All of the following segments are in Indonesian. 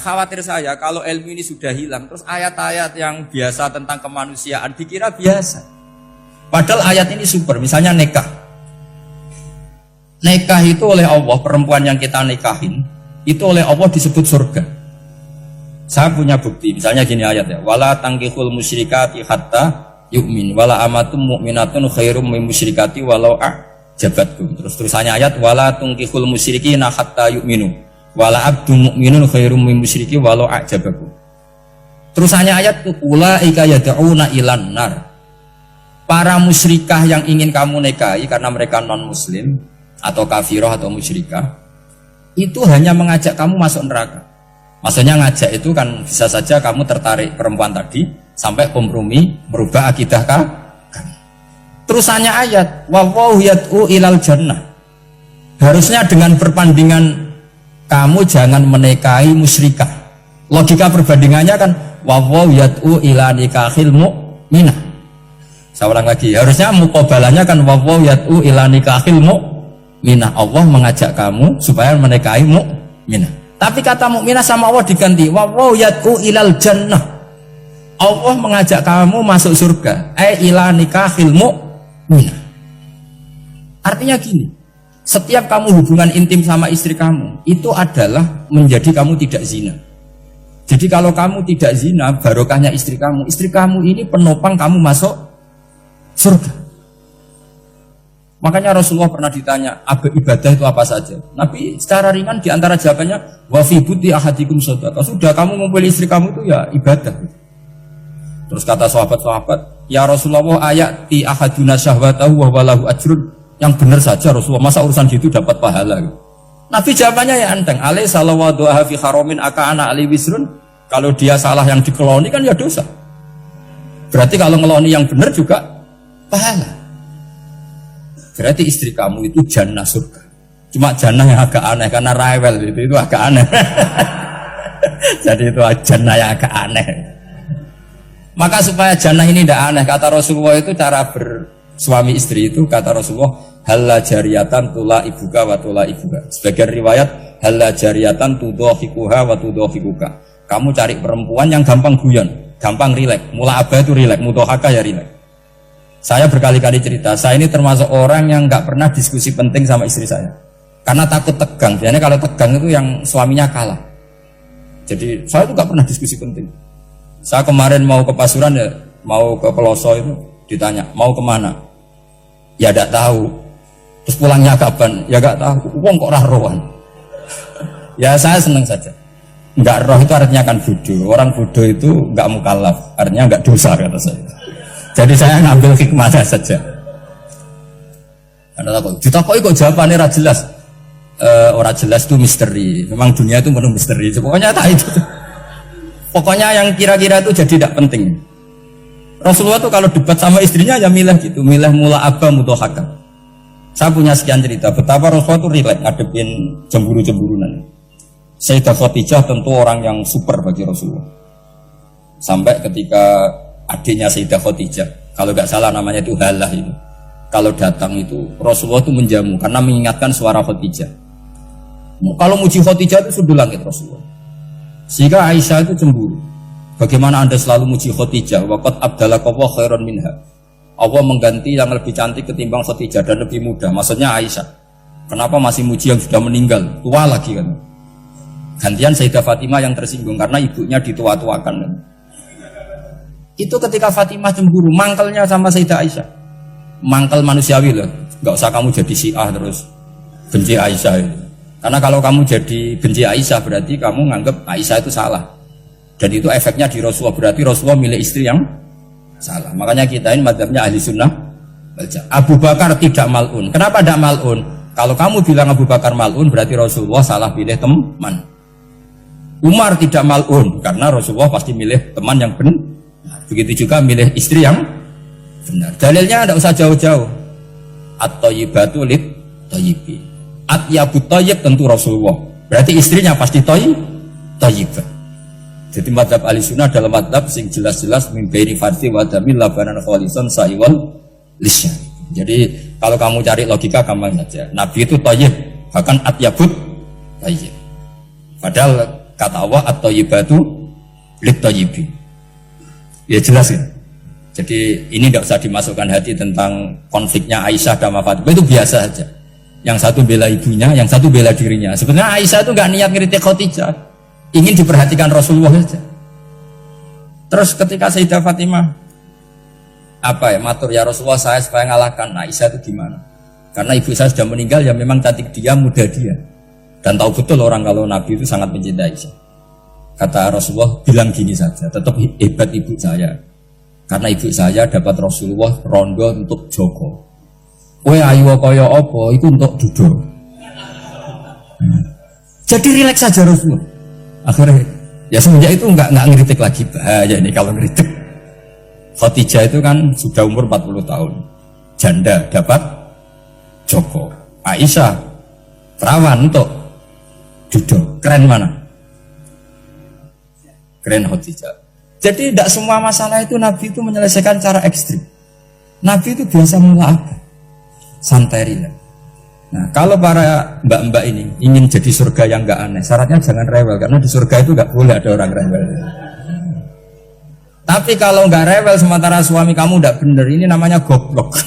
khawatir saya kalau ilmu ini sudah hilang, terus ayat-ayat yang biasa tentang kemanusiaan dikira biasa. Padahal ayat ini super, misalnya nikah. Nikah itu oleh Allah, perempuan yang kita nikahin, itu oleh Allah disebut surga. Saya punya bukti, misalnya gini ayat ya, wala tangkihul musyrikati hatta yu'min, wala amatum mu'minatun khairum min musyrikati walau a'jabatkum. Terus terusannya ayat, wala tangkihul musyrikina hatta yu'minu. Wala abdu mu'minun khairum min musyriki walau a'jabakum. Terusannya ayat ulaika yad'una ilan nar. Para musyrikah yang ingin kamu nikahi karena mereka non muslim atau kafirah atau musyrikah, itu hanya mengajak kamu masuk neraka. Maksudnya ngajak itu kan bisa saja kamu tertarik perempuan tadi sampai kompromi merubah akidah kamu. Terusannya ayat wallahu yad'u ilal jannah. Harusnya dengan perbandingan kamu jangan menikahi musyrikah. Logika perbandingannya kan wawaw yad'u ila nikahil mu'minah. Saya ulang lagi, harusnya muqabalahnya kan wawaw yad'u ila nikahil mu'minah. Allah mengajak kamu supaya menikahi mu'minah. Tapi kata mu'minah sama Allah diganti wawaw yad'u ilal jannah. Allah mengajak kamu masuk surga. Ila nikahil mu'minah. Artinya gini, setiap kamu hubungan intim sama istri kamu itu adalah menjadi kamu tidak zina. Jadi kalau kamu tidak zina, barokahnya istri kamu ini penopang kamu masuk surga. Makanya Rasulullah pernah ditanya ibadah itu apa saja. Nabi secara ringan diantara jawabannya wa fi buti ahadikum shadaqah. Sudah kamu ngumpul istri kamu itu ya ibadah. Terus kata sahabat-sahabat, ya Rasulullah ayati ahaduna syahwatahu wa walahu ajrun. Yang benar saja Rasulullah, masa urusan gitu dapat pahala. Nabi jawabannya ya enteng, alai salawadu'aha fi haramin aka'ana ali wisrun. Kalau dia salah yang dikeloni kan ya dosa. Berarti kalau ngeloni yang benar juga pahala. Berarti istri kamu itu jannah surga. Cuma jannah yang agak aneh karena rewel itu agak aneh. Jadi itu jannah yang agak aneh. Maka supaya jannah ini tidak aneh, kata Rasulullah itu cara bersuami istri itu, kata Rasulullah halla jariyatan tula ibuka wa tula ibuka. Sebagian riwayat halla jariyatan tudhahikuha wa tudhahikuka. Kamu cari perempuan yang gampang guyon, gampang rileks. Mula abah itu rileks, mudhahaka ya rileks. Saya berkali-kali cerita, saya ini termasuk orang yang nggak pernah diskusi penting sama istri saya. Karena takut tegang. Biasanya kalau tegang itu yang suaminya kalah. Jadi saya itu nggak pernah diskusi penting. Saya kemarin mau ke Pasuruan ya, mau ke Peloso itu ditanya, mau kemana? Ya tidak tahu. Terus pulangnya kapan? Ya gak tahu. Wong kok rohan. Ya saya senang saja. Enggak roh itu artinya kan bodoh. Orang bodoh itu enggak mukallaf, artinya enggak dosa kata saya. Jadi saya ngambil hikmahnya saja. Karena takut. Ditakoki kok jawabannya ora jelas. Ora jelas itu misteri. Memang dunia itu penuh misteri. Pokoknya tak itu. Pokoknya yang kira-kira itu jadi tidak penting. Rasulullah tuh kalau debat sama istrinya ya milih gitu, milih mula abba mudhahaka. Saya punya sekian cerita betapa Rasulullah tuh rileks ngadepin cemburu-cemburunan. Sayyidah Khadijah tentu orang yang super bagi Rasulullah. Sampai ketika adiknya Sayyidah Khadijah, kalau nggak salah namanya itu Halah itu, kalau datang itu Rasulullah tuh menjamu karena mengingatkan suara Khadijah. Kalau muji Khadijah itu sudah langit Rasulullah. Sehingga Aisyah itu cemburu. Bagaimana anda selalu muji Khadijah? Waqad abdalakallahu khairan minha. Allah mengganti yang lebih cantik ketimbang Khadijah dan lebih muda. Maksudnya Aisyah. Kenapa masih muji yang sudah meninggal? Tua lagi kan. Gantian Sayyidah Fatimah yang tersinggung karena ibunya ditua-tuakan kan. Itu ketika Fatimah cemburu, mangkelnya sama Sayyidah Aisyah. Mangkel manusiawi loh. Gak usah kamu jadi Syiah terus benci Aisyah. Karena kalau kamu jadi benci Aisyah berarti kamu nganggap Aisyah itu salah. Dan itu efeknya di Rasulullah, berarti Rasulullah milih istri yang salah. Makanya kita ini madzhabnya ahli sunnah. Abu Bakar tidak mal'un. Kenapa tidak mal'un? Kalau kamu bilang Abu Bakar mal'un berarti Rasulullah salah pilih teman. Umar tidak mal'un karena Rasulullah pasti milih teman yang benar. Begitu juga milih istri yang benar. Dalilnya tidak usah jauh-jauh. At-thayyibatu lit-thayyibi. At-yabut thayyib tentu Rasulullah. Berarti istrinya pasti thayyibah. Jadi madzhab ahli sunnah dalam madzhab sing jelas-jelas min baini farsi wa damil labanan khalisan sa'iwal lisya. Jadi kalau kamu cari logika gampang saja. Nabi itu thayyib, bahkan atyabut thayyib. Padahal Kata Allah at-thayyibatu lit-thayyibi. Ya jelas ya. Jadi ini tidak usah dimasukkan hati tentang konfliknya Aisyah dan Fatimah, itu biasa saja. Yang satu bela ibunya, yang satu bela dirinya. Sebenarnya Aisyah itu nggak niat ngeritik Khadijah, ingin diperhatikan Rasulullah saja. Terus ketika Sayyidah Fatimah matur ya Rasulullah saya supaya ngalahkan Aisyah itu gimana? Karena ibu saya sudah meninggal, ya memang cantik dia, muda dia, dan tahu betul orang kalau Nabi itu sangat mencintai Aisyah. Kata Rasulullah, bilang gini saja, tetap hebat ibu saya, karena ibu saya dapat Rasulullah rondo untuk Joko. Ayu kaya apa itu untuk duduk. Jadi rileks saja Rasulullah. Akhirnya ya semenjak itu nggak ngeritik lagi. Bahaya ini kalau ngeritik. Khadijah itu kan sudah umur 40 tahun, janda dapat Joko. Aisyah perawan untuk duduk. Keren mana? Keren Khadijah. Jadi tidak semua masalah itu Nabi itu menyelesaikan cara ekstrim. Nabi itu biasa mula'abah, santai rileks. Nah, kalau para mbak-mbak ini ingin jadi surga yang nggak aneh, syaratnya jangan rewel, karena di surga itu nggak boleh ada orang rewel. Tapi kalau nggak rewel sementara suami kamu nggak bener, ini namanya goblok.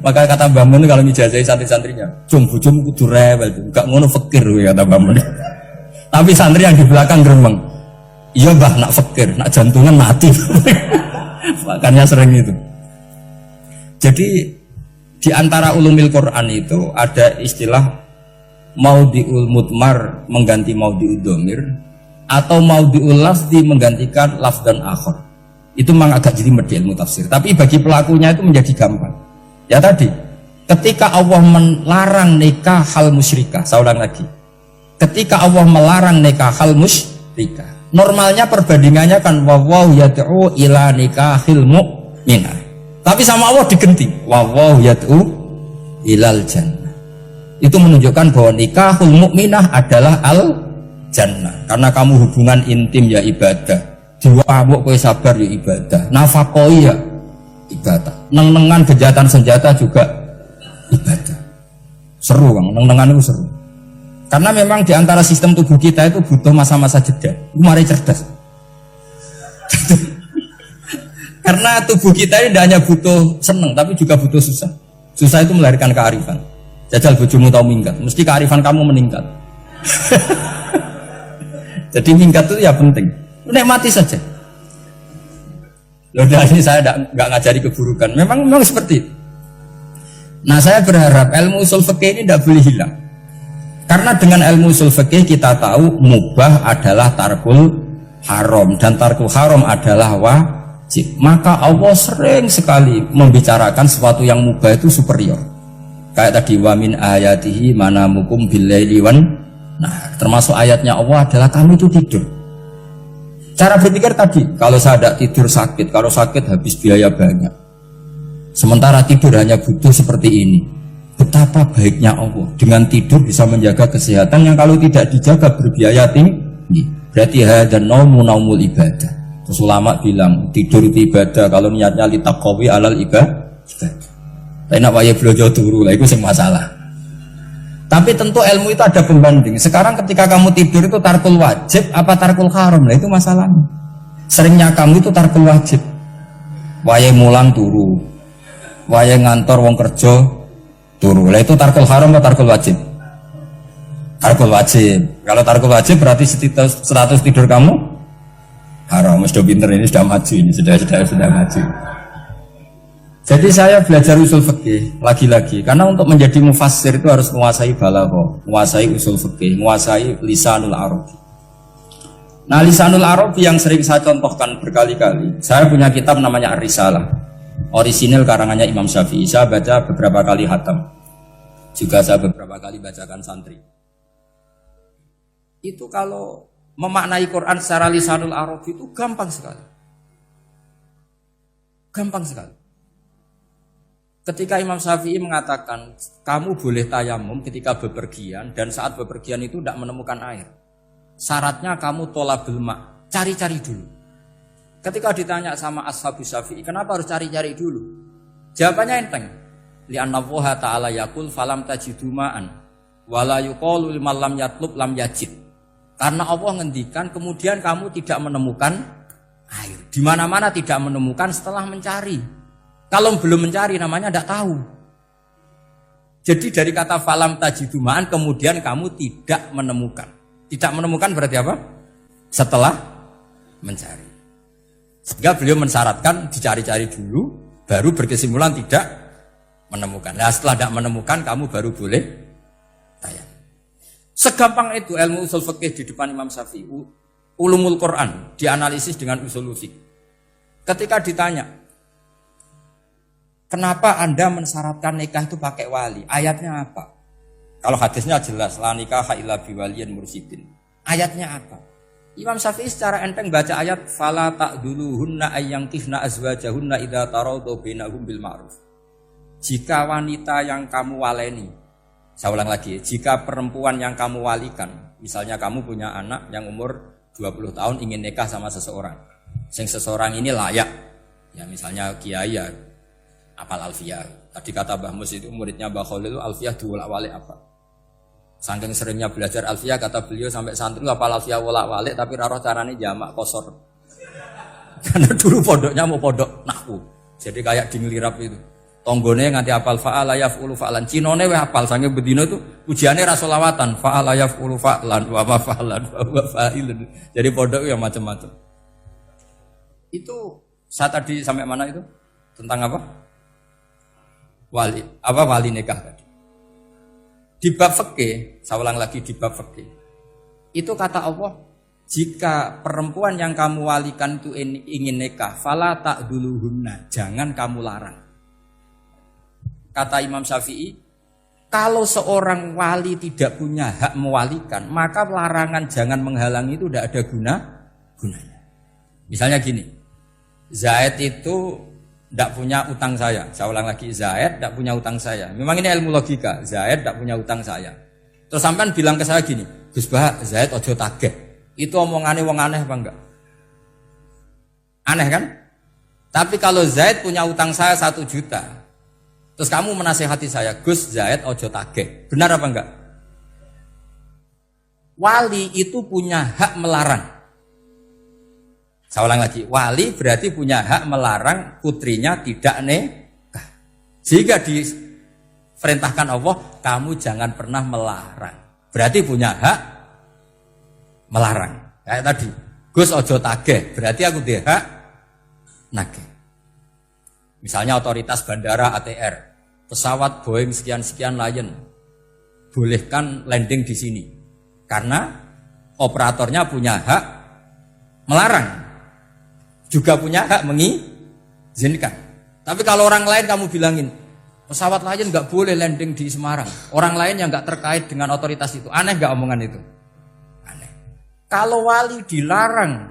Maka kata Mbak Mun kalau mijazahi santri-santrinya, bujum kudu rewel, nggak ngono fakir, kata Mbak Mun. Tapi santri yang di belakang geremeng, iya bah nak fakir, nak jantungan mati. Makanya sering itu. Jadi di antara ulumil Quran itu ada istilah maudiul mudmar mengganti maudiul domir, atau maudiul lafzi menggantikan lafz dan akhir. Itu memang agak jadi di ilmu tafsir, tapi bagi pelakunya itu menjadi gampang. Ya tadi, ketika Allah melarang nikah hal musyrikah, saya ulang lagi, ketika Allah melarang nikah hal musyrikah, normalnya perbandingannya kan wawahu yad'u ila nikahil mu'minah, tapi sama Allah digenti wawahu yad'u ilal jannah. Itu menunjukkan bahwa nikahul mu'minah adalah al jannah, karena kamu hubungan intim ya ibadah, diwamuk kowe sabar ya ibadah, nafakoi ya ibadah, neng-nengan kejahatan senjata juga ibadah. Seru Bang, neng-nengan itu seru. Karena memang di antara sistem tubuh kita itu butuh masa-masa jeda. Mari cerdas. Karena tubuh kita ini tidak hanya butuh seneng, tapi juga butuh susah. Susah itu melahirkan kearifan. Jajal bojomu tahu minggat, mesti kearifan kamu meningkat. Jadi minggat itu ya penting. Nikmati saja. Loh, ini saya nggak ngajari keburukan. Memang seperti itu. Nah, saya berharap ilmu usul fikih ini tidak boleh hilang. Karena dengan ilmu usul fikih kita tahu mubah adalah tarkul haram dan tarkul haram adalah wajib. Maka Allah sering sekali membicarakan sesuatu yang mubah itu superior. Kayak tadi wa min ayatihi manamukum billaili wan. Nah, termasuk ayatnya Allah adalah kami itu tidur. Cara berpikir tadi, kalau saya tidak tidur sakit, kalau sakit habis biaya banyak. Sementara tidur hanya butuh seperti ini. Betapa baiknya Allah dengan tidur bisa menjaga kesehatan yang kalau tidak dijaga berbiaya tinggi. Berarti dan naumul ibadah. Terus ulama bilang tidur itu ibadah kalau niatnya litaqawi alal ibadah. Tapi nak wae blojo turu lah itu sing masalah. Tapi tentu ilmu itu ada pembanding. Sekarang ketika kamu tidur itu tarkul wajib apa tarkul haram, lah itu masalahnya. Seringnya kamu itu tarkul wajib. Wae mulang turu, wae ngantor wong kerja turu. Lah itu tarkul haram atau tarkul wajib? Tarkul wajib. Kalau tarkul wajib berarti status tidur kamu haram. Sudah pinter ini, sudah maju ini, sudah maju. Jadi saya belajar usul fikih lagi-lagi karena untuk menjadi mufassir itu harus menguasai balaghah, menguasai usul fikih, menguasai lisanul arabi. Nah, lisanul arabi yang sering saya contohkan berkali-kali. Saya punya kitab namanya Ar-Risalah. Orisinil karangannya Imam Syafi'i. Saya baca beberapa kali khatam. Juga saya beberapa kali bacakan santri. Itu kalau memaknai Quran secara lisanul arabi itu gampang sekali. Gampang sekali. Ketika Imam Syafi'i mengatakan kamu boleh tayamum ketika bepergian dan saat bepergian itu tidak menemukan air, syaratnya kamu tolabul ma', cari-cari dulu. Ketika ditanya sama ashabu Syafi'i, kenapa harus cari-cari dulu? Jawabannya enteng. Li'anna Allaha ta'ala yaqul falam tajidu ma'an wa la yuqalu liman lam yatlub lam yajid. Karena Allah ngendikan kemudian kamu tidak menemukan air. Di mana-mana tidak menemukan setelah mencari. Kalau belum mencari namanya tidak tahu. Jadi dari kata falam tajidumaan kemudian kamu tidak menemukan. Tidak menemukan berarti apa? Setelah mencari. Sehingga beliau mensyaratkan dicari-cari dulu, baru berkesimpulan tidak menemukan. Nah setelah tidak menemukan kamu baru boleh tayang. Segampang itu ilmu usul fikih di depan Imam Syafi'i. Ulumul Quran dianalisis dengan usul fikih. Ketika ditanya, kenapa Anda mensyaratkan nikah itu pakai wali? Ayatnya apa? Kalau hadisnya jelas, la nikaha illa biwaliyin mursyidin. Ayatnya apa? Imam Syafi'i secara enteng baca ayat fala ta'duluhunna ayyankihna azwajahunna idza tarawdu bainahum bil ma'ruf. Jika wanita yang kamu waleni, saya ulang lagi, jika perempuan yang kamu walikan, misalnya kamu punya anak yang umur 20 tahun ingin nikah sama seseorang. Seseorang ini layak. Ya misalnya kiai ya apal alfiyah. Tadi kata Mbah Mus itu muridnya Mbah Khalil itu alfiyah diwolak-walik apa? Saking seringnya belajar alfiyah kata beliau sampai santri apal alfiyah wolak-walik tapi raro carane jamak kosor. Karena dulu pondoknya mau pondok nahwu. Jadi kayak di ngelirap itu. Tonggone nganti apal fa'ala yaf'ulu fa'lan. Cinone weh apal sange bedino itu ujiane ra selawatan fa'ala yaf'ulu fa'lan wa ma fa'lan wa fa'ilun. Jadi pondok ya macam-macam. Itu saya tadi sampai mana itu? Tentang apa? Wali nikah tadi. Di bab fikih, saya ulang lagi di bab fikih. Itu kata Allah, jika perempuan yang kamu walikan itu ingin nikah, fala ta'duluhunna, jangan kamu larang. Kata Imam Syafi'i, kalau seorang wali tidak punya hak mewalikan, maka larangan jangan menghalangi itu tidak ada gunanya. Misalnya gini, Zaid itu tidak punya utang saya ulang lagi, Zaid tidak punya utang saya. Memang ini ilmu logika, Zaid tidak punya utang saya. Terus sampean bilang ke saya gini, Gus Bah, Zaid ojo tageh. Itu omongannya wong aneh apa enggak? Aneh kan? Tapi kalau Zaid punya utang saya 1 juta, terus kamu menasihati saya, Gus Zaid ojo tageh. Benar apa enggak? Wali itu punya hak melarang. Saya ulang lagi, wali berarti punya hak melarang putrinya tidak nikah. Jika diperintahkan Allah, kamu jangan pernah melarang. Berarti punya hak melarang. Kayak tadi, Gus ojo tageh, berarti aku dia hak nageh. Misalnya otoritas bandara ATR, pesawat Boeing sekian-sekian Lion, bolehkan landing di sini. Karena operatornya punya hak melarang, juga punya hak mengizinkan. Tapi kalau orang lain kamu bilangin, pesawat Lion nggak boleh landing di Semarang, orang lain yang nggak terkait dengan otoritas itu, aneh nggak omongan itu? Aneh. Kalau wali dilarang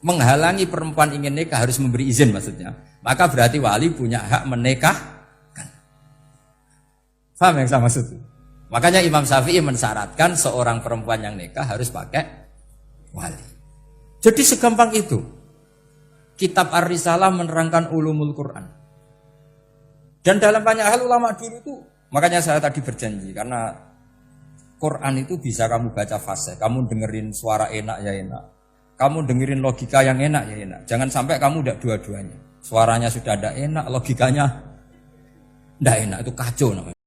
menghalangi perempuan ingin nikah harus memberi izin maksudnya, maka berarti wali punya hak menikahkan. Paham yang saya maksud? Makanya Imam Syafi'i mensyaratkan seorang perempuan yang nikah harus pakai wali. Jadi segampang itu. Kitab Ar-Risalah menerangkan ulumul Quran. Dan dalam banyak hal ulama dulu itu, makanya saya tadi berjanji, karena Quran itu bisa kamu baca fasih, kamu dengerin suara enak ya enak, kamu dengerin logika yang enak ya enak. Jangan sampai kamu udah dua-duanya. Suaranya sudah ada enak, logikanya tidak enak, itu kacau namanya.